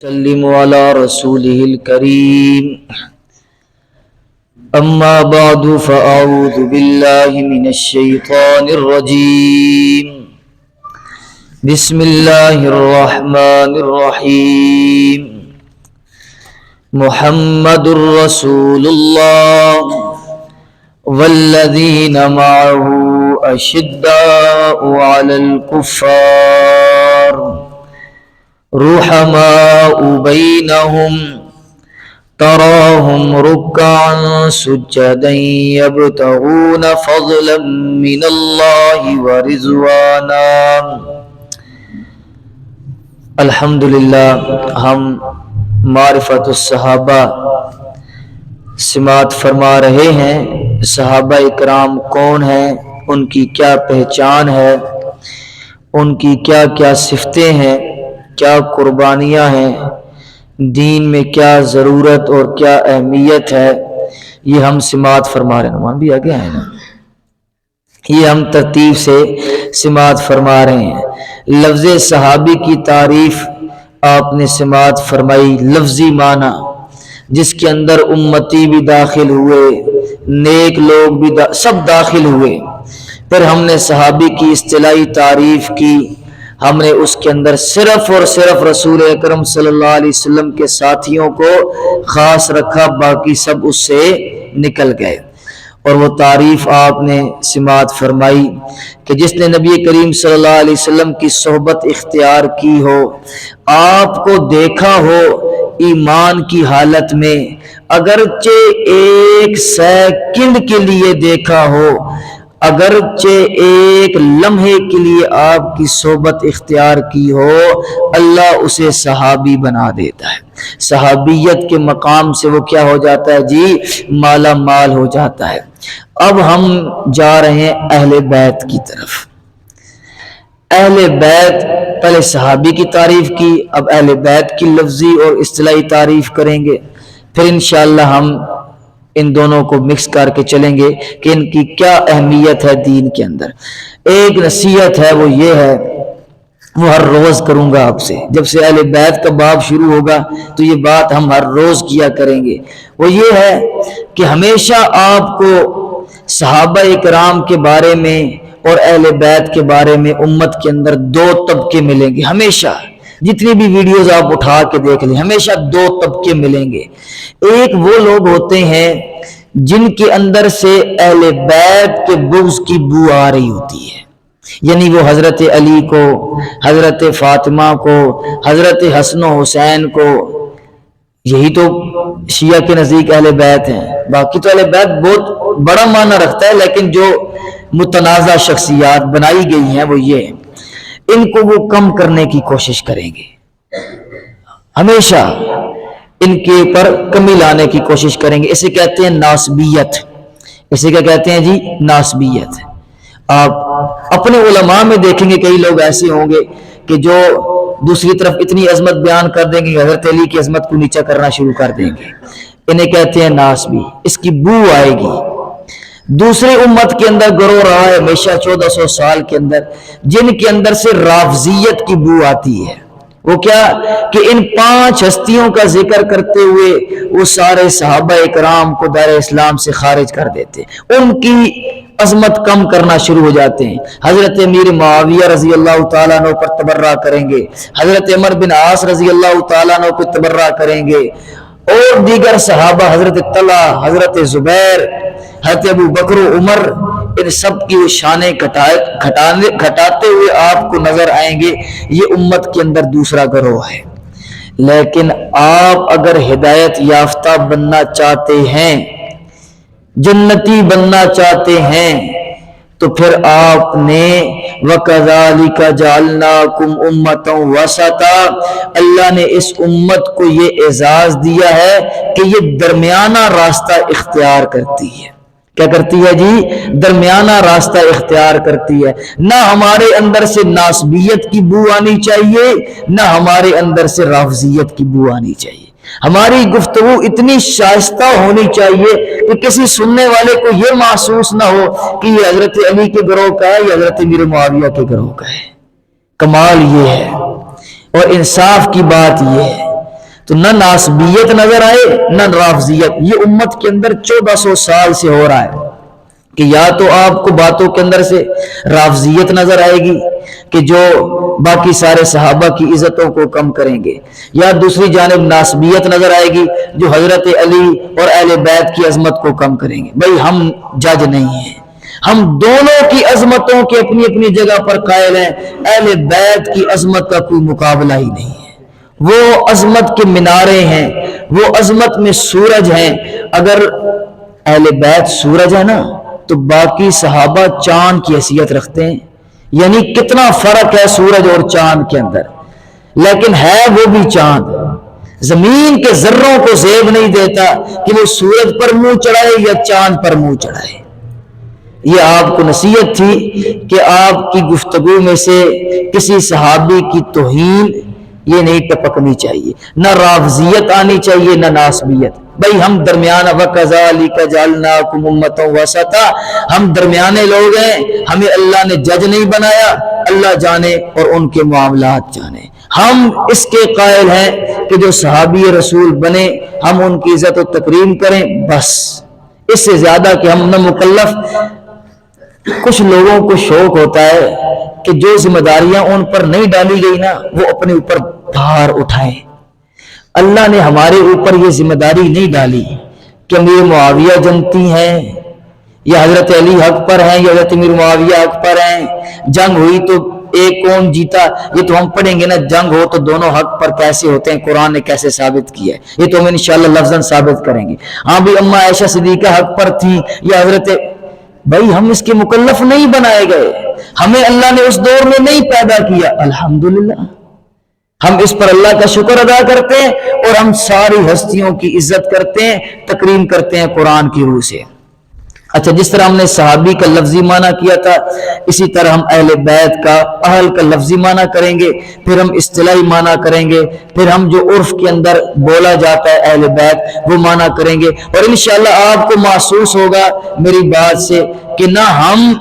سلم على رسوله الكريم أما بعد فأعوذ بالله من الشيطان الرجيم بسم الله الرحمن الرحيم محمد رسول الله والذين معه أشداء على الكفار رحماء بينهم تراهم ركعا سجدا يبتغون فضلا من الله ورضوانا۔ الحمدللہ ہم معرفت الصحابہ سماعت فرما رہے ہیں۔ صحابہ اکرام کون ہیں، ان کی کیا پہچان ہے، ان کی کیا کیا صفتیں ہیں، کیا قربانیاں ہیں، دین میں کیا ضرورت اور کیا اہمیت ہے، یہ ہم سماعت فرما رہے ہیں۔ نمان بھی آگے آئے نا، یہ ہم ترتیب سے سماعت فرما رہے ہیں۔ لفظ صحابی کی تعریف آپ نے سماعت فرمائی، لفظی معنی جس کے اندر امتی بھی داخل ہوئے، نیک لوگ بھی سب داخل ہوئے۔ پھر ہم نے صحابی کی اصطلاحی تعریف کی، ہم نے اس کے اندر صرف اور صرف رسول اکرم صلی اللہ علیہ وسلم کے ساتھیوں کو خاص رکھا، باقی سب اس سے نکل گئے۔ اور وہ تعریف آپ نے سماعت فرمائی کہ جس نے نبی کریم صلی اللہ علیہ وسلم کی صحبت اختیار کی ہو، آپ کو دیکھا ہو ایمان کی حالت میں، اگرچہ ایک سیکنڈ کے لیے دیکھا ہو، اگرچہ ایک لمحے کے لیے آپ کی صحبت اختیار کی ہو، اللہ اسے صحابی بنا دیتا ہے۔ صحابیت کے مقام سے وہ کیا ہو جاتا ہے جی؟ مالا مال ہو جاتا ہے۔ اب ہم جا رہے ہیں اہل بیت کی طرف۔ اہل بیت، پہلے صحابی کی تعریف کی، اب اہل بیت کی لفظی اور اصطلاحی تعریف کریں گے، پھر انشاءاللہ ہم ان دونوں کو مکس کر کے چلیں گے کہ ان کی کیا اہمیت ہے دین کے اندر۔ ایک نصیحت ہے، وہ یہ ہے، وہ ہر روز کروں گا آپ سے، جب سے اہل بیت کا باب شروع ہوگا تو یہ بات ہم ہر روز کیا کریں گے۔ وہ یہ ہے کہ ہمیشہ آپ کو صحابہ اکرام کے بارے میں اور اہل بیت کے بارے میں امت کے اندر دو طبقے ملیں گے۔ ہمیشہ جتنی بھی ویڈیوز آپ اٹھا کے دیکھ لیں، ہمیشہ دو طبقے ملیں گے۔ ایک وہ لوگ ہوتے ہیں جن کے اندر سے اہل بیت کے بغض کی بو آ رہی ہوتی ہے، یعنی وہ حضرت علی کو، حضرت فاطمہ کو، حضرت حسن و حسین کو، یہی تو شیعہ کے نزدیک اہل بیت ہیں۔ باقی تو اہل بیت بہت بڑا معنی رکھتا ہے، لیکن جو متنازع شخصیات بنائی گئی ہیں وہ یہ ہیں، ان کو وہ کم کرنے کی کوشش کریں گے، ہمیشہ ان کے اوپر کمی لانے کی کوشش کریں گے۔ اسے کہتے ہیں ناسبیت۔ اسے کیا کہتے ہیں جی؟ ناسبیت۔ آپ اپنے علماء میں دیکھیں گے کئی لوگ ایسے ہوں گے کہ جو دوسری طرف اتنی عظمت بیان کر دیں گے کہ حضرت علی کی عظمت کو نیچا کرنا شروع کر دیں گے، انہیں کہتے ہیں ناسبی۔ اس کی بو آئے گی۔ دوسری امت کے اندر گروہ رہا ہے ہمیشہ 1400 سال کے اندر، جن کے اندر سے رافضیت کی بو آتی ہے۔ وہ کیا کہ ان 5 ہستیوں کا ذکر کرتے ہوئے وہ سارے صحابہ اکرام کو دار اسلام سے خارج کر دیتے، ان کی عظمت کم کرنا شروع ہو جاتے ہیں۔ حضرت امیر معاویہ رضی اللہ تعالیٰ عنہ پر تبرہ کریں گے، حضرت عمر بن عاص رضی اللہ تعالیٰ عنہ پر تبرہ کریں گے، اور دیگر صحابہ، حضرت طلحہ، حضرت زبیر، حضرت ابو بکر و عمر، ان سب کی وہ شانیں گھٹاتے ہوئے آپ کو نظر آئیں گے۔ یہ امت کے اندر دوسرا گروہ ہے۔ لیکن آپ اگر ہدایت یافتہ بننا چاہتے ہیں، جنتی بننا چاہتے ہیں، تو پھر آپ نے وَكَذَلِكَ جَعَلْنَاكُمْ أُمَّةً وَسَطًا، اللہ نے اس امت کو یہ اعزاز دیا ہے کہ یہ درمیانہ راستہ اختیار کرتی ہے۔ کیا کرتی ہے جی؟ درمیانہ راستہ اختیار کرتی ہے۔ نہ ہمارے اندر سے ناسبیت کی بو آنی چاہیے، نہ ہمارے اندر سے رافضیت کی بو آنی چاہیے۔ ہماری گفتگو اتنی شائستہ ہونی چاہیے کہ کسی سننے والے کو یہ محسوس نہ ہو کہ یہ حضرت علی کے گروہ کا ہے یا حضرت امیر معاویہ کے گروہ کا ہے۔ کمال یہ ہے اور انصاف کی بات یہ ہے تو نہ ناسبیت نظر آئے نہ رافضیت. یہ امت کے اندر 1400 سال سے ہو رہا ہے کہ یا تو آپ کو باتوں کے اندر سے رافضیت نظر آئے گی کہ جو باقی سارے صحابہ کی عزتوں کو کم کریں گے، یا دوسری جانب ناسبیت نظر آئے گی جو حضرت علی اور اہل بیت کی عظمت کو کم کریں گے. بھائی ہم جج نہیں ہیں، ہم دونوں کی عظمتوں کے اپنی اپنی جگہ پر قائل ہیں. اہل بیت کی عظمت کا کوئی مقابلہ ہی نہیں ہے. وہ عظمت کے مینارے ہیں، وہ عظمت میں سورج ہیں. اگر اہل بیت سورج ہے نا تو باقی صحابہ چاند کی حیثیت رکھتے ہیں. یعنی کتنا فرق ہے سورج اور چاند کے اندر، لیکن ہے وہ بھی چاند. زمین کے ذروں کو زیب نہیں دیتا کہ وہ سورج پر منہ چڑھائے یا چاند پر منہ چڑھائے. یہ آپ کو نصیحت تھی کہ آپ کی گفتگو میں سے کسی صحابی کی توہین یہ نہیں ٹپکنی چاہیے، نہ رافضیت آنی چاہیے نہ ناسبیت. بھائی ہم درمیانہ وَكَذَلِكَ جَعَلْنَاكُمْ أُمَّةً وَسَطًا، ہم درمیانے لوگ ہیں، ہمیں اللہ نے جج نہیں بنایا. اللہ جانے اور ان کے معاملات جانے. ہم اس کے قائل ہیں کہ جو صحابی رسول بنے ہم ان کی عزت و تکریم کریں، بس اس سے زیادہ کہ ہم نہ مکلف. کچھ لوگوں کو شوق ہوتا ہے کہ جو ذمہ داریاں ان پر نہیں ڈالی گئی نا وہ اپنے اوپر بھار اٹھائیں. اللہ نے ہمارے اوپر یہ ذمہ داری نہیں ڈالی کہ امیر معاویہ جنتی ہیں یا حضرت علی حق پر ہیں یا حضرت امیر معاویہ حق پر ہیں. جنگ ہوئی تو ایک کون جیتا یہ تو ہم پڑھیں گے نا. جنگ ہو تو دونوں حق پر کیسے ہوتے ہیں، قرآن نے کیسے ثابت کیا ہے، یہ تو ہم انشاءاللہ لفظاً ثابت کریں گے. ہاں بھی اما عائشہ صدیقہ حق پر تھی یا حضرت. بھائی ہم اس کے مکلف نہیں بنائے گئے، ہمیں اللہ نے اس دور میں نہیں پیدا کیا. الحمدللہ ہم اس پر اللہ کا شکر ادا کرتے ہیں اور ہم ساری ہستیوں کی عزت کرتے ہیں، تکریم کرتے ہیں قرآن کی روح سے. اچھا، جس طرح ہم نے صحابی کا لفظی معنی کیا تھا اسی طرح ہم اہل بیت کا، اہل کا لفظی معنی کریں گے، پھر ہم اصطلاحی معنی کریں گے، پھر ہم جو عرف کے اندر بولا جاتا ہے اہل بیت وہ معنی کریں گے. اور انشاءاللہ آپ کو محسوس ہوگا میری بات سے کہ نہ ہم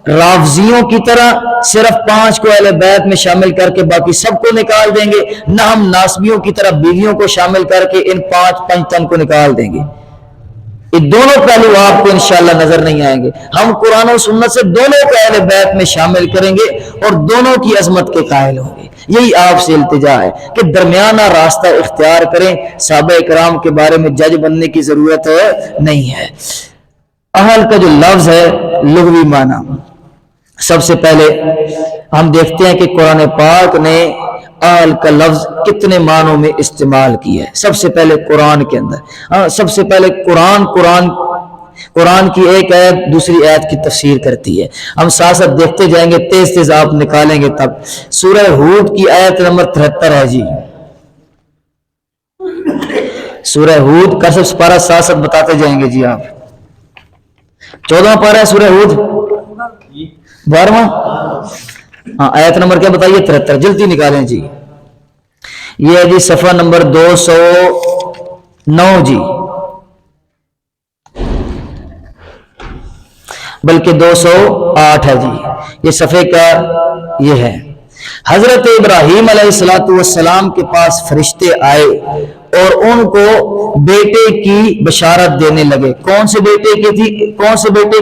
رافضیوں کی طرح صرف 5 کو اہل بیت میں شامل کر کے باقی سب کو نکال دیں گے، نہ ہم ناسبیوں کی طرح بیویوں کو شامل کر کے ان 5 پنجتن کو نکال دیں گے. یہ دونوں پہلو آپ کو انشاءاللہ نظر نہیں آئیں گے. ہم قرآن و سنت سے دونوں کو اہل بیت میں شامل کریں گے اور دونوں کی عظمت کے قائل ہوں گے. یہی آپ سے التجا ہے کہ درمیانہ راستہ اختیار کریں. صحابہ کرام کے بارے میں جج بننے کی ضرورت نہیں ہے. اہل کا جو لفظ ہے لغوی معنی، سب سے پہلے ہم دیکھتے ہیں کہ قرآن پاک نے اہل کا لفظ کتنے معنوں میں استعمال کیا ہے. سب سے پہلے قرآن کے اندر، سب سے پہلے قرآن کی ایک آیت دوسری آیت کی تفسیر کرتی ہے. ہم ساتھ ساتھ دیکھتے جائیں گے، تیز تیز آپ نکالیں گے تب. سورہ ہود کی آیت نمبر 73 ہے جی. سورہ ہود کا سب پارہ ساتھ ساتھ بتاتے جائیں گے جی. آپ 14واں پارہ ہے سورہ ہود، 12واں. ہاں آیت نمبر کیا بتائیے؟ 73. جلدی نکالیں جی. یہ ہے جی صفحہ نمبر 209 جی، بلکہ 208 ہے جی. یہ صفحے کا یہ ہے. حضرت ابراہیم علیہ السلام کے پاس فرشتے آئے اور ان کو بیٹے کی بشارت دینے لگے. کون سے بیٹے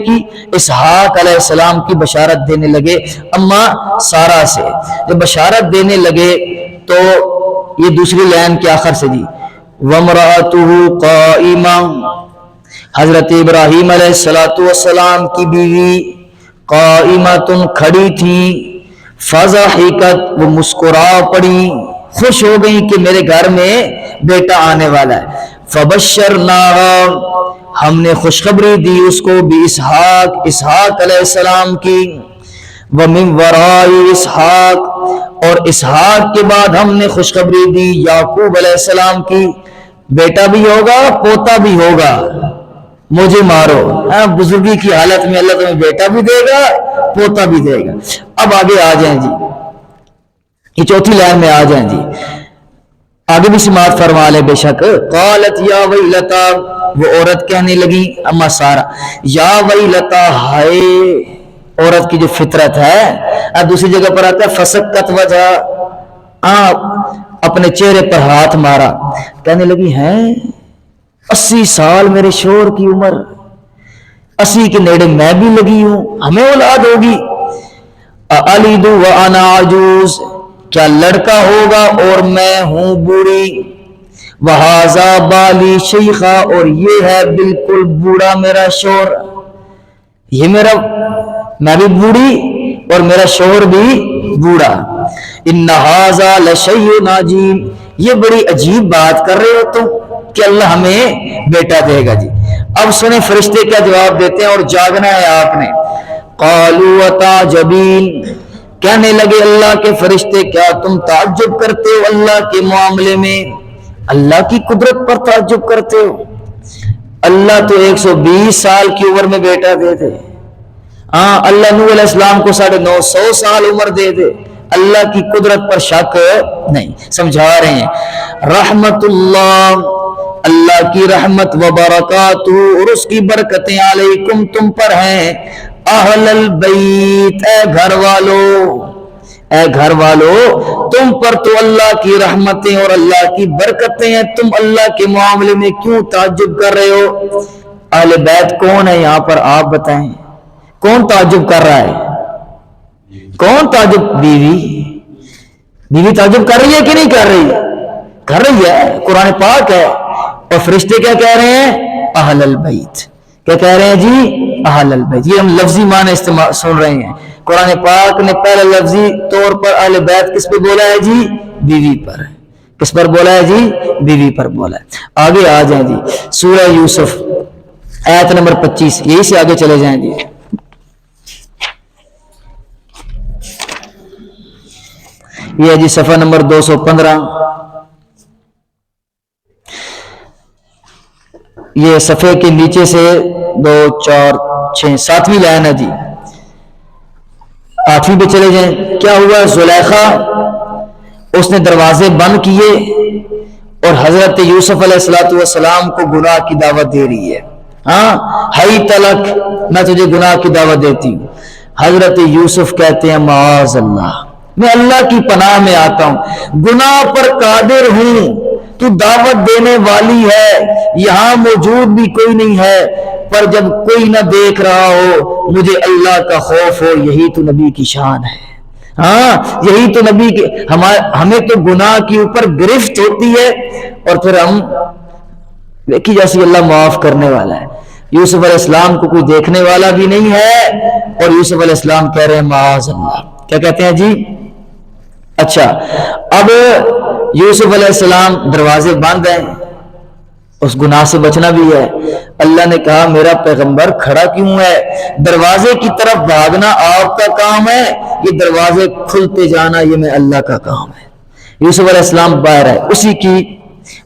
کی؟ اسحاق علیہ السلام کی بشارت دینے لگے اما سارہ سے. جب بشارت دینے لگے تو یہ دوسری لائن کے آخر سے جی وَامْرَأَتُهُ قَائِمَةٌ، حضرت ابراہیم علیہ السلام کی بیوی قائمۃ کھڑی تھی، فضحکت وہ مسکرا پڑی، خوش ہو گئی کہ میرے گھر میں بیٹا آنے والا ہے. فبشرناها، ہم نے خوشخبری دی اس کو اسحاق علیہ السلام کی. ومن وراء اسحاق، اور اسحاق کے بعد ہم نے خوشخبری دی یعقوب علیہ السلام کی، بیٹا بھی ہوگا پوتا بھی ہوگا. مجھے مارو، بزرگی کی حالت میں اللہ تمہیں بیٹا بھی دے گا پوتا بھی دے گا. اب آگے آ جائیں جی، یہ چوتھی لائن میں آ جائیں جی. آگے بھی سماعت فرما لے بے شک. قالت یا ویلتا، وہ عورت کہنے لگی اما سارہ، یا ویلتا، ہائے. عورت کی جو فطرت ہے. اب دوسری جگہ پر آتا ہے فسکت وجہ، اپنے چہرے پر ہاتھ مارا، کہنے لگی ہیں 80 سال میرے شوہر کی عمر، 80 کے نیڑے میں بھی لگی ہوں، ہمیں اولاد ہوگی۔ اَأَلِدُ وَأَنَا عَجُوزٌ، کیا لڑکا ہوگا اور میں ہوں بوڑھی، وَهَذَا بَالِي شَيْخًا، اور یہ ہے بالکل بوڑھا میرا شوہر، یہ میں بھی بوڑھی اور میرا شوہر بھی بوڑھا۔ إِنَّ هَذَا لَشَيْءٌ عَجِيبٌ، یہ بڑی عجیب بات کر رہے ہو تم کہ اللہ ہمیں بیٹا دے گا جی۔ اب سنیں فرشتے کیا جواب دیتے ہیں، اور جاگنا ہے آپ نے۔ قَالُوا وَتَعْجَبِينَ، کہنے لگے اللہ کے فرشتے کیا تم تعجب کرتے ہو اللہ کے معاملے میں، اللہ کی قدرت پر تعجب کرتے ہو؟ اللہ تو 120 سال کی عمر میں بیٹا دے دے، ہاں اللہ نوح علیہ السلام کو 950 سال عمر دے دے، اللہ کی قدرت پر شک نہیں۔ سمجھا رہے ہیں رحمت اللہ، اللہ کی رحمت، و برکاتہ، اور اس کی برکتیں، علیکم تم پر ہیں، اہل البیت، اے گھر والو، اے گھر والو تم پر تو اللہ کی رحمتیں اور اللہ کی برکتیں ہیں، تم اللہ کے معاملے میں کیوں تعجب کر رہے ہو؟ اہل بیت کون ہے یہاں پر آپ بتائیں، کون تعجب کر رہا ہے؟ کون تعجب؟ بیوی تعجب کر رہی ہے کہ نہیں کر رہی؟ کر رہی ہے، قرآن پاک ہے۔ اور فرشتے کیا کہہ رہے ہیں؟ اہل البیت، کیا کہہ رہے ہیں جی؟ اہل البیت۔ یہ ہم لفظی معنی استعمال سن رہے ہیں، قرآن پاک نے پہلے لفظی طور پر اہل بیت کس پہ بولا ہے جی؟ بیوی پر۔ کس پر بولا ہے جی؟ بیوی پر بولا ہے۔ آگے آ جائیں جی، سورہ یوسف آیت نمبر 25، یہی سے آگے چلے جائیں جی۔ یہ ہے جی صفحہ نمبر 215، یہ صفحے کے نیچے سے 2 4 6 7ویں لائن ہے جی، 8ویں پہ چلے جائیں۔ کیا ہوا؟ زلیخا اس نے دروازے بند کیے اور حضرت یوسف علیہ السلام کو گناہ کی دعوت دے رہی ہے، ہاں ہائی تلک، میں تجھے گناہ کی دعوت دیتی ہوں۔ حضرت یوسف کہتے ہیں معاذ اللہ، میں اللہ کی پناہ میں آتا ہوں، گناہ پر قادر ہوں، تو دعوت دینے والی ہے، یہاں موجود بھی کوئی نہیں ہے، پر جب کوئی نہ دیکھ رہا ہو مجھے اللہ کا خوف ہو، یہی تو نبی کی شان ہے، ہاں یہی تو نبی کی، ہمیں تو گناہ کے اوپر گرفت ہوتی ہے اور پھر ہم دیکھی جیسی اللہ معاف کرنے والا ہے۔ یوسف علیہ السلام کو کوئی دیکھنے والا بھی نہیں ہے، اور یوسف علیہ السلام کہہ رہے ہیں معاذ اللہ، کیا کہتے ہیں جی؟ اچھا اب یوسف علیہ السلام دروازے بند ہیں، اس گناہ سے بچنا بھی ہے۔ اللہ نے کہا میرا پیغمبر کھڑا کیوں ہے؟ دروازے کی طرف بھاگنا آپ کا کام ہے، یہ دروازے کھلتے جانا یہ میں اللہ کا کام ہے۔ یوسف علیہ السلام باہر ہے،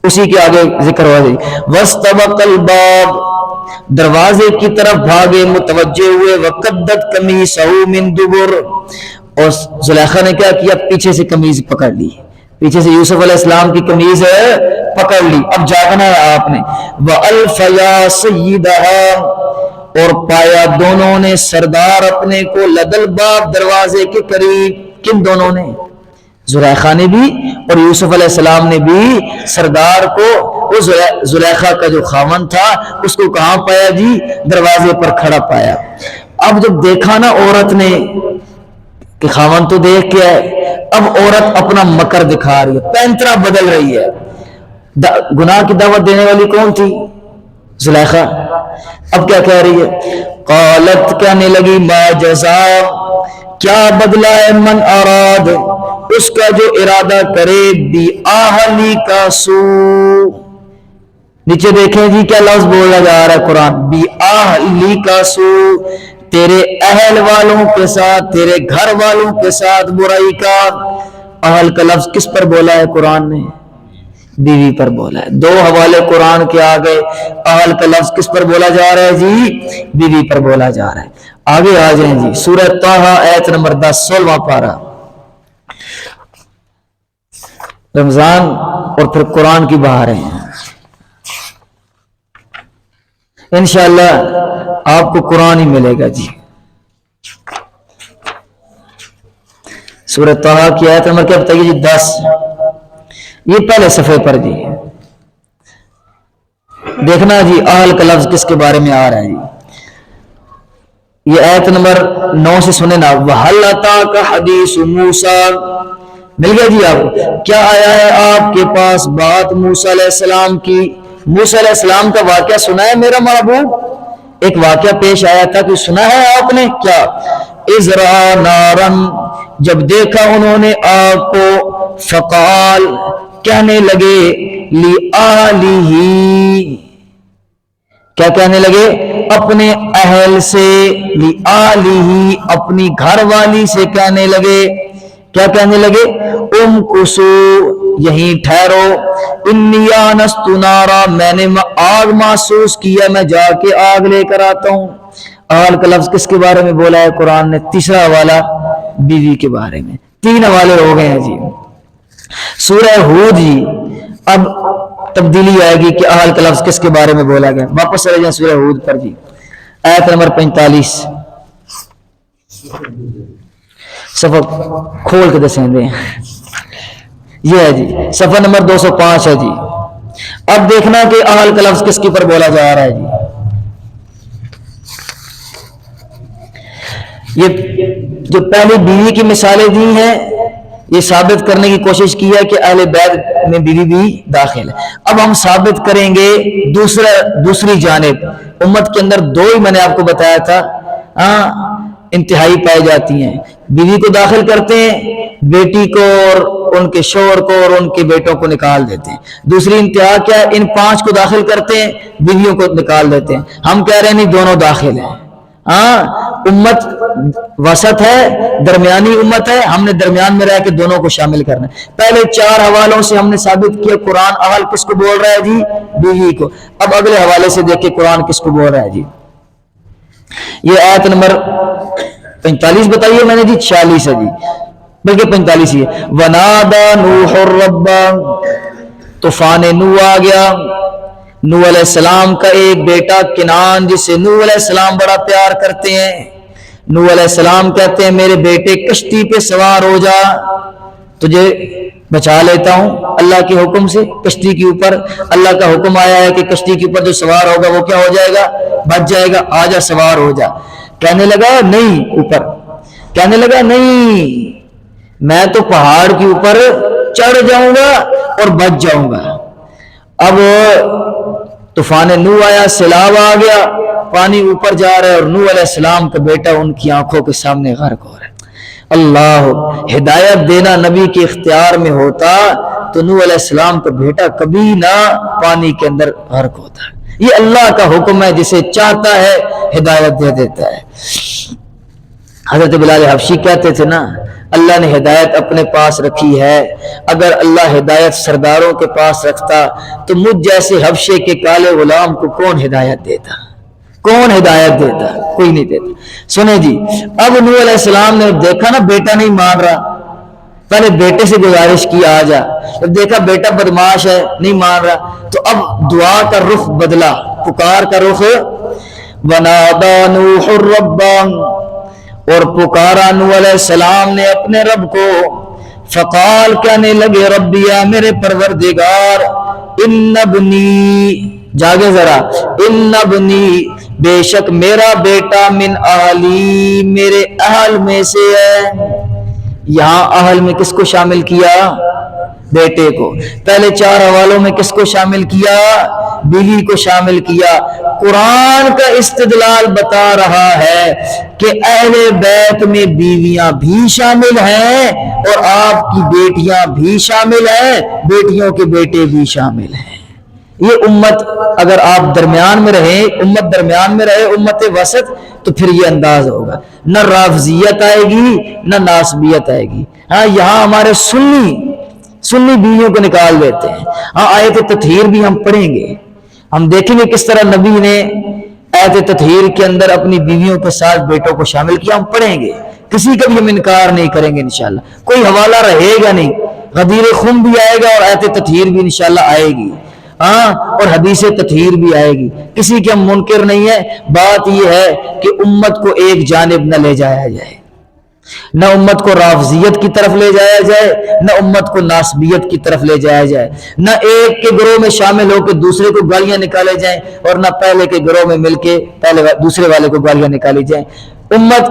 اسی کے آگے ذکر ہوا جائے وَاسْتَبَقَ الْبَابَ، دروازے کی طرف بھاگے، متوجہ ہوئے، وَقَدَّتْ قَمِيصَهُ مِن دُبُرٍ، اور زلیخا نے کیا کیا؟ پیچھے سے قمیض پکڑ لی، پیچھے سے یوسف علیہ السلام کی قمیض پکڑ لی۔ اب جاگنا ہے آپ نے۔ وَأَلْفَ يَا سَيِّدَهَا، اور پایا دونوں نے سردار اپنے کو، لدل باب، دروازے کے قریب۔ کن دونوں نے؟ زلیخا نے بھی اور یوسف علیہ السلام نے بھی سردار کو، اس زلیخا کا جو خاوند تھا اس کو کہاں پایا جی؟ دروازے پر کھڑا پایا۔ اب جب دیکھا نا عورت نے کہ خاوند تو دیکھ کے ہے، اب عورت اپنا مکر دکھا رہی ہے، پینترا بدل رہی ہے۔ گناہ کی دعوت دینے والی کون تھی؟ زلیخا۔ اب کیا کہہ رہی ہے؟ قالت، کہنے لگی، ما جزاء، کیا بدلہ ہے، من اراد، اس کا جو ارادہ کرے، بی اہلی کا سو، نیچے دیکھیں جی کیا لفظ بولا جا رہا ہے قرآن، بی اہلی کا سو، تیرے اہل والوں کے ساتھ، تیرے گھر والوں کے ساتھ برائی کا۔ اہل کا لفظ کس پر بولا ہے قرآن نے؟ بیوی پر بولا ہے۔ دو حوالے قرآن کے آگے اہل کا لفظ کس پر بولا جا رہا ہے جی؟ بیوی پر بولا جا رہا ہے۔ آگے آ جائیں جی، سورہ طٰہٰ آیت نمبر 10، 16واں پارہ۔ رمضان اور پھر قرآن کی بہاریں ہیں، انشاءاللہ آپ کو قرآن ہی ملے گا جی۔ سورہ طٰہٰ کی آیت نمبر کیا بتائیے جی؟ 10۔ یہ پہلے صفحے پر جی دیکھنا جی اہل کا لفظ کس کے بارے میں آ رہا ہے جی. یہ آیت نمبر 9 سے سنیں نا. وَهَلْ أَتَاكَ حَدِيثُ مُوسَىٰ, مل گیا جی آپ کو. کیا آیا ہے آپ کے پاس بات موسیٰ علیہ السلام کی. موسیٰ علیہ السلام کا واقعہ سنا ہے میرا محبوب؟ ایک واقعہ پیش آیا تھا کہ سنا ہے آپ نے کیا؟ اِذْ رَأَىٰ نَارًا, جب دیکھا انہوں نے آگ کو, فقال, کہنے لگے, لِآلِهِ, کیا کہنے لگے؟ اپنے اہل سے, لِآلِهِ, اپنی گھر والی سے کہنے لگے. کیا کہنے لگے؟ امکسو, یہیں ٹھہرو, انی آنست نارا, میں نے آگ محسوس کیا, میں جا کے آگ لے کر آتا ہوں. اہل کا لفظ کس کے بارے میں بولا ہے قرآن نے؟ تیسرا حوالہ بیوی کے بارے میں. 3 حوالے ہو گئے ہیں جی. سورہ ہود جی اب تبدیلی آئے گی کہ اہل کا لفظ کس کے بارے میں بولا گیا. واپس چلے جائیں سورہ ہود پر جی, آیت نمبر 45. صفحہ کھول کے دسیں دیں, یہ ہے جی صفحہ نمبر 205 ہے جی. اب دیکھنا کہ اہل کا لفظ کس کے پر بولا جا رہا ہے جی. یہ جو پہلی بیوی کی مثالیں دی ہیں یہ ثابت کرنے کی کوشش کی ہے کہ اہل بیت میں بیوی بھی داخل ہے. اب ہم ثابت کریں گے دوسری جانب. امت کے اندر 2 ہی میں نے آپ کو بتایا تھا انتہائی پائی جاتی ہیں. بیوی کو داخل کرتے ہیں, بیٹی کو اور ان کے شوہر کو اور ان کے بیٹوں کو نکال دیتے ہیں. دوسری انتہا کیا ہے؟ ان 5 کو داخل کرتے ہیں, بیویوں کو نکال دیتے ہیں. ہم کہہ رہے ہیں نہیں, دونوں داخل ہیں. امت وسط ہے, درمیانی امت ہے, ہم نے درمیان میں رہ کے دونوں کو شامل کرنا ہے. پہلے 4 حوالوں سے ہم نے ثابت کیا قرآن اہل کس کو بول رہا ہے جی؟ بیوی کو. اب اگلے حوالے سے دیکھیں قرآن کس کو بول رہا ہے جی. یہ آیت نمبر 45 بتائیے میں نے جی, 46 ہے جی, بلکہ 45 ہی ہے. وَنَادَى نُوحُ الرَّبَّ, طوفان نوح آ گیا. نوح علیہ السلام کا ایک بیٹا کنان, جسے نوح علیہ السلام بڑا پیار کرتے ہیں. نوح علیہ السلام کہتے ہیں میرے بیٹے کشتی پہ سوار ہو جا, تجھے بچا لیتا ہوں اللہ کے حکم سے. کشتی کے اوپر اللہ کا حکم آیا ہے کہ کشتی کے اوپر جو سوار ہوگا وہ کیا ہو جائے گا؟ بچ جائے گا. آ جا, سوار ہو جا. کہنے لگا نہیں, اوپر کہنے لگا نہیں, میں تو پہاڑ کے اوپر چڑھ جاؤں گا اور بچ جاؤں گا. اب طوفان نوح آیا, سیلاب آ گیا, پانی اوپر جا رہا ہے اور نوح علیہ السلام کا بیٹا ان کی آنکھوں کے سامنے غرق ہو رہا ہے. اللہ, ہدایت دینا نبی کے اختیار میں ہوتا تو نوح علیہ السلام کا بیٹا کبھی نہ پانی کے اندر غرق ہوتا. یہ اللہ کا حکم ہے, جسے چاہتا ہے ہدایت دے دیتا ہے. حضرت بلال حبشی کہتے تھے نا, اللہ نے ہدایت اپنے پاس رکھی ہے, اگر اللہ ہدایت سرداروں کے پاس رکھتا تو مجھ جیسے حبشے کے کالے غلام کو کون ہدایت دیتا؟ کون ہدایت دیتا؟ کوئی نہیں دیتا. سنیں جی, اب نوح علیہ السلام نے دیکھا نا بیٹا نہیں مان رہا, پہلے بیٹے سے گزارش کی آ جا, جب دیکھا بیٹا بدماش ہے نہیں مان رہا, تو اب دعا کا رخ بدلا, پکار کا رخ. وَنَادَى نُوحُ الرَّبَّ, اور پکارا نوح علیہ السلام نے اپنے رب کو. فقال, کہنے لگے, ربیا, میرے پروردگار, ان ابنی, جاگے ذرا, ان ابنی, بے شک میرا بیٹا, من اہلی, میرے اہل میں سے ہے. یہاں اہل میں کس کو شامل کیا؟ بیٹے کو. پہلے 4 حوالوں میں کس کو شامل کیا؟ بیوی کو شامل کیا. قرآن کا استدلال بتا رہا ہے کہ اہل بیت میں بیویاں بھی شامل ہیں اور آپ کی بیٹیاں بھی شامل ہیں, بیٹیوں کے بیٹے بھی شامل ہیں. یہ امت اگر آپ درمیان میں رہیں, امت درمیان میں رہے, امت وسط, تو پھر یہ انداز ہوگا. نہ رافضیت آئے گی نہ ناسبیت آئے گی. ہاں, یہاں ہمارے سنی بیویوں کو نکال دیتے ہیں. ہاں, آیت تطہیر بھی ہم پڑھیں گے, ہم دیکھیں گے کس طرح نبی نے آیت تطہیر کے اندر اپنی بیویوں کے ساتھ بیٹوں کو شامل کیا, ہم پڑھیں گے. کسی کا بھی ہم انکار نہیں کریں گے انشاءاللہ. کوئی حوالہ رہے گا نہیں, غدیر خم بھی آئے گا اور آیت تطہیر بھی انشاءاللہ آئے گی. اور حدیث تطہیر بھی آئے گی. کسی کے ہم منکر نہیں ہے. بات یہ ہے کہ امت کو ایک جانب نہ لے جایا جائے. نہ امت کو رافضیت کی طرف لے جایا جائے، نہ امت کو ناسبیت کی طرف لے جایا جائے، نہ ایک کے گروہ میں شامل ہو کے دوسرے کو گالیاں نکالے جائیں، اور نہ پہلے کے گروہ میں مل کے دوسرے والے کو گالیاں نکالی جائیں۔ امت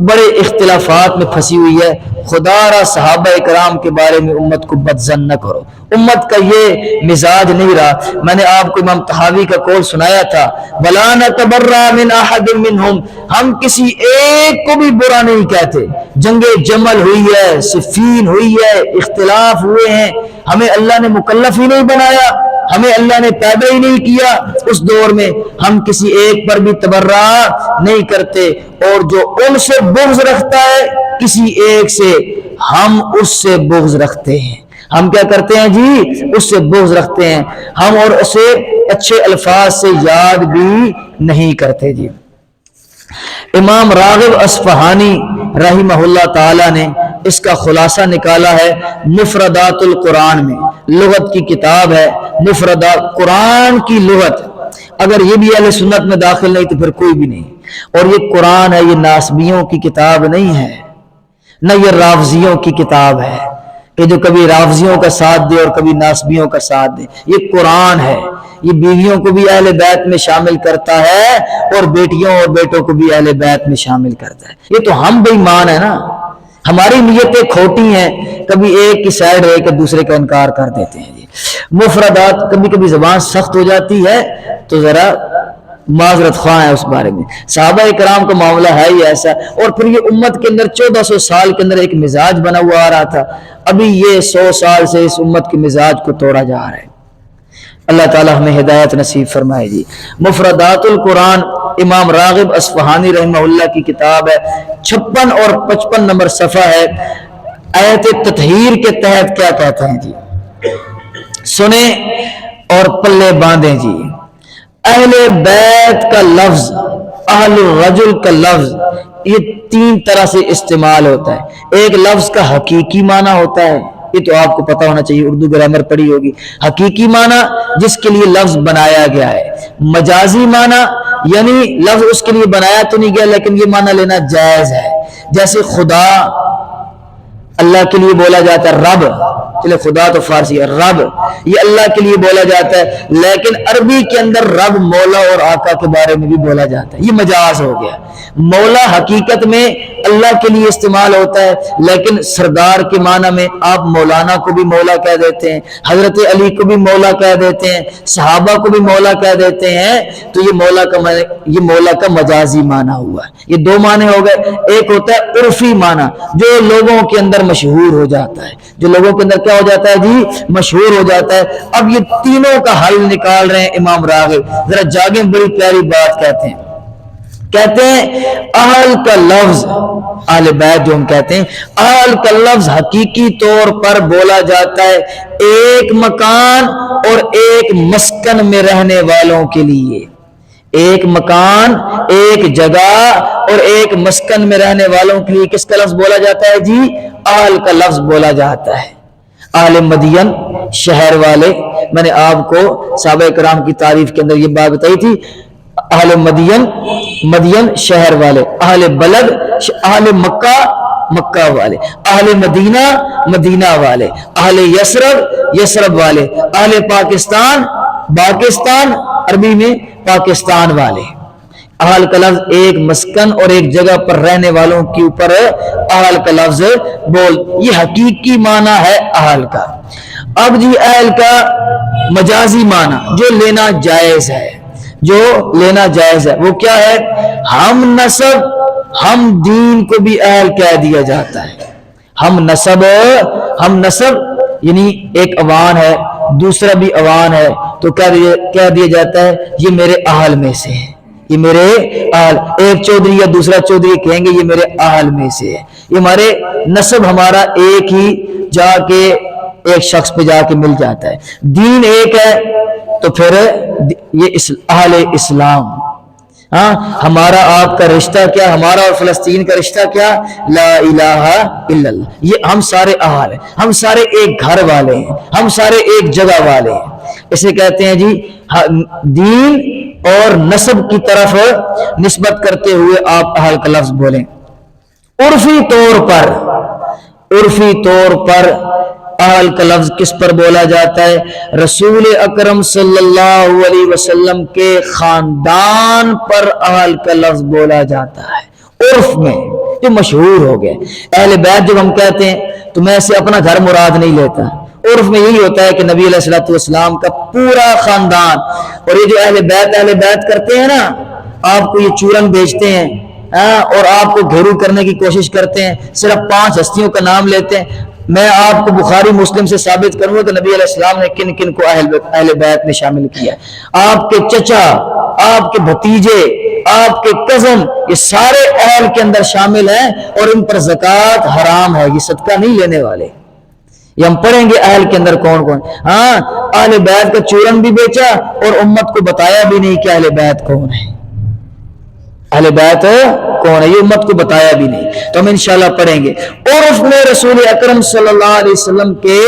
بڑے اختلافات میں پھنسی ہوئی ہے، خدا را صحابہ اکرام کے بارے میں امت کو بدظن نہ کرو۔ امت کا یہ مزاج نہیں رہا۔ میں نے آپ کو امام طحاوی کا قول سنایا تھا، وَلَا نَتَبَرَّأَ مِنْ أَحَدٍ مِّنْهُمْ، ہم کسی ایک کو بھی برا نہیں کہتے۔ جنگ جمل ہوئی ہے، صفین ہوئی ہے، اختلاف ہوئے ہیں، ہمیں اللہ نے مکلف ہی نہیں بنایا، ہمیں اللہ نے پیدا ہی نہیں کیا اس دور میں، ہم کسی ایک پر بھی تبرہ نہیں کرتے، اور جو ان سے بغض رکھتا ہے کسی ایک سے، ہم اس سے بغض رکھتے ہیں۔ ہم کیا کرتے ہیں جی؟ اس سے بغض رکھتے ہیں ہم، اور اسے اچھے الفاظ سے یاد بھی نہیں کرتے جی۔ امام راغب اصفہانی رحمہ اللہ تعالی نے اس کا خلاصہ نکالا ہے مفردات القرآن میں، لغت کی کتاب ہے مفردات قرآن کی لغت۔ اگر یہ بھی اہل سنت میں داخل نہیں تو پھر کوئی بھی نہیں۔ اور یہ قرآن ہے، یہ ناسبیوں کی کتاب نہیں ہے، نہ یہ رافضیوں کی کتاب ہے کہ جو کبھی رافضیوں کا ساتھ دے اور کبھی ناسبیوں کا ساتھ دے۔ یہ قرآن ہے، یہ بیویوں کو بھی اہل بیت میں شامل کرتا ہے اور بیٹیوں اور بیٹوں کو بھی اہل بیت میں شامل کرتا ہے۔ یہ تو ہم بے ایمان ہے نا، ہماری نیتیں کھوٹی ہیں، کبھی ایک کی سائڈ رہ کے دوسرے کا انکار کر دیتے ہیں جی۔ مفردات، کبھی کبھی زبان سخت ہو جاتی ہے تو ذرا معذرت خواہ ہے اس بارے میں۔ صحابہ کرام کا معاملہ ہے ہی ایسا، اور پھر یہ امت کے اندر 1400 سال کے اندر ایک مزاج بنا ہوا آ رہا تھا، ابھی یہ 100 سال سے اس امت کے مزاج کو توڑا جا رہا ہے۔ اللہ تعالی ہمیں ہدایت نصیب فرمائے جی۔ مفردات القرآن امام راغب اصفہانی رحمہ اللہ کی کتاب ہے، 56 اور 55 نمبر صفحہ ہے۔ آیت تطہیر کے تحت کیا کہتے ہیں جی؟ سنیں اور پلے باندھیں جی۔ اہل بیت کا لفظ، اہل الرجل کا لفظ، یہ 3 طرح سے استعمال ہوتا ہے۔ ایک لفظ کا حقیقی معنی ہوتا ہے، یہ تو آپ کو پتہ ہونا چاہیے، اردو گرامر پڑھی ہوگی۔ حقیقی معنی جس کے لیے لفظ بنایا گیا ہے۔ مجازی معنی یعنی لفظ اس کے لیے بنایا تو نہیں گیا لیکن یہ معنی لینا جائز ہے، جیسے خدا اللہ کے لیے بولا جاتا ہے رب، چلے خدا تو فارسی ہے، رب یہ اللہ کے لیے بولا جاتا ہے، لیکن عربی کے اندر رب مولا اور آقا کے بارے میں بھی بولا جاتا ہے، یہ مجاز ہو گیا۔ مولا حقیقت میں اللہ کے لیے استعمال ہوتا ہے، لیکن سردار کے معنی میں آپ مولانا کو بھی مولا کہہ دیتے ہیں، حضرت علی کو بھی مولا کہہ دیتے ہیں، صحابہ کو بھی مولا کہہ دیتے ہیں، تو یہ مولا کا مجازی معنی ہوا ہے۔ یہ 2 معنی ہو گئے۔ ایک ہوتا ہے عرفی معنی جو لوگوں کے اندر مشہور ہو جاتا ہے، جو لوگوں کے اندر کیا ہو جاتا ہے جی؟ مشہور ہو جاتا ہے۔ اب یہ تینوں کا حل نکال رہے ہیں امام راغب، ذرا جاگیں، بڑی پیاری بات کہتے ہیں۔ کہتے ہیں اہل کا لفظ، اہل بیت جو ہم کہتے ہیں، اہل کا لفظ حقیقی طور پر بولا جاتا ہے ایک مکان اور ایک مسکن میں رہنے والوں کے لیے۔ ایک مکان، ایک جگہ اور ایک مسکن میں رہنے والوں کے لیے کس کا لفظ بولا جاتا ہے جی؟ اہل کا لفظ بولا جاتا ہے۔ اہل مدین شہر والے، میں نے آپ کو صحابہ کرام کی تعریف کے اندر یہ بات بتائی تھی، اہل مدین شہر والے، اہل بلد اہل مکہ مکہ والے، اہل مدینہ مدینہ والے، اہل یثرب والے، اہل پاکستان عربی میں پاکستان والے۔ اہل کا لفظ ایک مسکن اور ایک جگہ پر رہنے والوں کے اوپر اہل کا لفظ بول، یہ حقیقی معنی ہے اہل کا۔ اب جی اہل کا مجازی معنی جو لینا جائز ہے، وہ کیا ہے؟ ہم دین کو بھی اہل کہہ دیا جاتا ہے۔ ہم نسب یعنی ایک اوان ہے، دوسرا بھی اوان ہے، تو کہہ دیا جاتا ہے یہ میرے اہل میں سے ہے، یہ میرے اہل، ایک چودھری یا دوسرا چودھری کہیں گے یہ میرے اہل میں سے ہے، یہ ہمارے نسب ہمارا ایک ہی جا کے ایک شخص پہ جا کے مل جاتا ہے۔ دین ایک ہے تو پھر یہ اہل اسلام۔ ہاں، ہمارا آپ کا رشتہ کیا؟ ہمارا اور فلسطین کا رشتہ کیا؟ لا الہ الا اللہ۔ یہ ہم سارے اہل ہیں، ہم سارے ایک گھر والے ہیں، ہم سارے ایک جگہ والے ہیں۔ اسے کہتے ہیں جی دین اور نسب کی طرف نسبت کرتے ہوئے آپ اہل کا لفظ بولیں۔ عرفی طور پر اہل کا لفظ کس پر بولا جاتا ہے؟ رسول اکرم صلی اللہ علیہ وسلم کے خاندان پر اہل کا لفظ بولا جاتا ہے عرف میں، جو مشہور ہو گئے۔ اہل بیت جب ہم کہتے ہیں تو میں سے اپنا گھر مراد نہیں لیتا، عرف میں یہی ہوتا ہے کہ نبی علیہ الصلوۃ والسلام کا پورا خاندان۔ اور یہ جو اہل بیت کرتے ہیں نا، آپ کو یہ چورن بیچتے ہیں اور آپ کو گھیرو کرنے کی کوشش کرتے ہیں، صرف 5 ہستیوں کا نام لیتے ہیں۔ میں آپ کو بخاری مسلم سے ثابت کروں گا کہ نبی علیہ السلام نے کن کن کو اہل بیت میں شامل کیا۔ آپ کے چچا، آپ کے بھتیجے، آپ کے کزن، یہ سارے اہل کے اندر شامل ہیں، اور ان پر زکوٰۃ حرام ہے، یہ صدقہ نہیں لینے والے۔ یہ ہم پڑھیں گے اہل کے اندر کون کون۔ ہاں، اہل بیت کا چورن بھی بیچا اور امت کو بتایا بھی نہیں کہ اہل بیت کون ہے، اہل بیت کون ہے، یہ امت کو بتایا بھی نہیں۔ تو ہم انشاءاللہ پڑھیں گے۔ عرف میں رسول اکرم صلی اللہ علیہ وسلم کے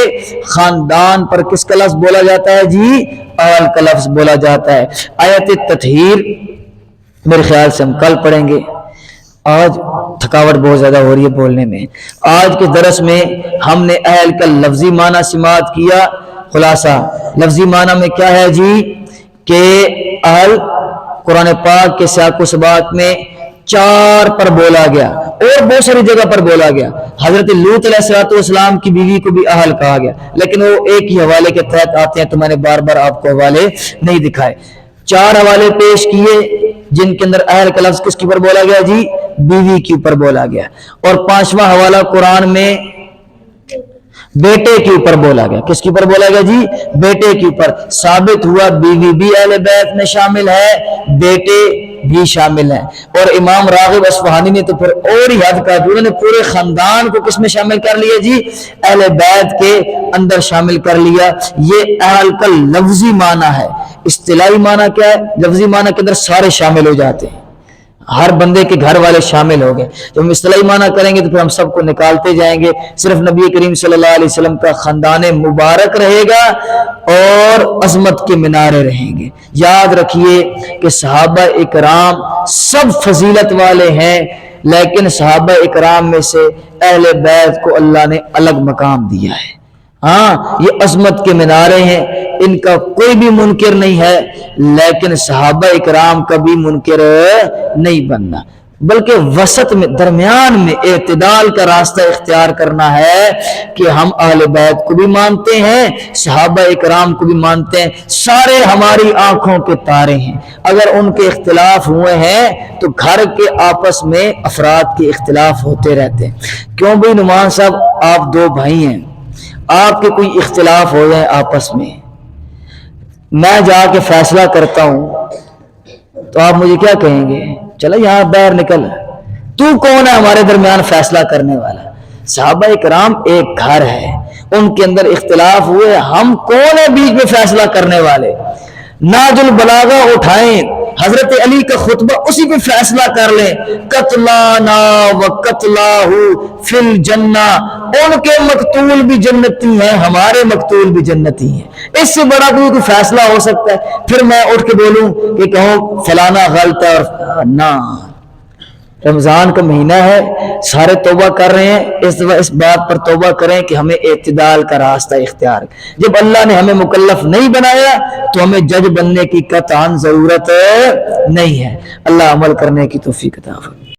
خاندان پر کس کا لفظ بولا جاتا ہے جی؟ اہل کا لفظ بولا جاتا ہے۔ آیت تطہیر میرے خیال سے ہم کل پڑھیں گے، آج تھکاوٹ بہت زیادہ ہو رہی ہے بولنے میں۔ آج کے درس میں ہم نے اہل کا لفظی معنی سماعت کیا۔ خلاصہ لفظی معنی میں کیا ہے جی؟ کہ اہل قرآن پاک کے سیاق و سباق میں 4 پر بولا گیا اور بہت ساری جگہ پر بولا گیا۔ حضرت لوط علیہ السلام کی بیوی کو بھی اہل کہا گیا، لیکن وہ ایک ہی حوالے کے تحت آتے ہیں، تو میں نے بار بار آپ کو حوالے نہیں دکھائے۔ 4 حوالے پیش کیے جن کے اندر اہل کا لفظ کس کے اوپر بولا گیا جی؟ بیوی کے اوپر بولا گیا۔ اور 5واں حوالہ قرآن میں بیٹے کے اوپر بولا گیا۔ کس کے اوپر بولا گیا جی؟ بیٹے کے اوپر۔ ثابت ہوا بیوی بھی اہل بیت میں شامل ہے، بیٹے بھی شامل ہیں۔ اور امام راغب اصفہانی نے تو پھر اور ہی حد کر دی، انہوں نے پورے خاندان کو کس میں شامل کر لیا جی؟ اہل بیت کے اندر شامل کر لیا۔ یہ اہل کا لفظی معنی ہے۔ اصطلاحی معنی کیا ہے؟ لفظی معنی کے اندر سارے شامل ہو جاتے ہیں، ہر بندے کے گھر والے شامل ہو گئے۔ جب ہم اصطلاحی معنی کریں گے تو پھر ہم سب کو نکالتے جائیں گے، صرف نبی کریم صلی اللہ علیہ وسلم کا خاندان مبارک رہے گا اور عظمت کے مینارے رہیں گے۔ یاد رکھیے کہ صحابہ اکرام سب فضیلت والے ہیں، لیکن صحابہ اکرام میں سے اہل بیت کو اللہ نے الگ مقام دیا ہے۔ ہاں، یہ عظمت کے مینارے ہیں، ان کا کوئی بھی منکر نہیں ہے، لیکن صحابہ اکرام کا بھی منکر نہیں بننا، بلکہ وسط میں، درمیان میں اعتدال کا راستہ اختیار کرنا ہے کہ ہم اہل بیت کو بھی مانتے ہیں، صحابہ اکرام کو بھی مانتے ہیں، سارے ہماری آنکھوں کے تارے ہیں۔ اگر ان کے اختلاف ہوئے ہیں تو گھر کے آپس میں افراد کے اختلاف ہوتے رہتے ہیں۔ کیوں بھائی نعمان صاحب، آپ 2 بھائی ہیں، آپ کے کوئی اختلاف ہو جائے آپس میں، میں جا کے فیصلہ کرتا ہوں تو آپ مجھے کیا کہیں گے؟ چلو یہاں باہر نکل، تو کون ہے ہمارے درمیان فیصلہ کرنے والا؟ صحابہ اکرام ایک گھر ہے، ان کے اندر اختلاف ہوئے، ہم کون ہے بیچ میں فیصلہ کرنے والے؟ ناج البلاغہ اٹھائیں، حضرت علی کا خطبہ اسی پہ فیصلہ کر لیں، قتلانا و قتلاہ فی الجنہ، ان کے مقتول بھی جنتی ہیں، ہمارے مقتول بھی جنتی ہیں۔ اس سے بڑا کوئی فیصلہ ہو سکتا ہے؟ پھر میں اٹھ کے بولوں کہ کہوں فلانا غلط ہے؟ اور نہ، رمضان کا مہینہ ہے، سارے توبہ کر رہے ہیں، اس بات پر توبہ کریں کہ ہمیں اعتدال کا راستہ اختیار۔ جب اللہ نے ہمیں مکلف نہیں بنایا تو ہمیں جج بننے کی قطعاً ضرورت نہیں ہے۔ اللہ عمل کرنے کی توفیق عطا فرمائے۔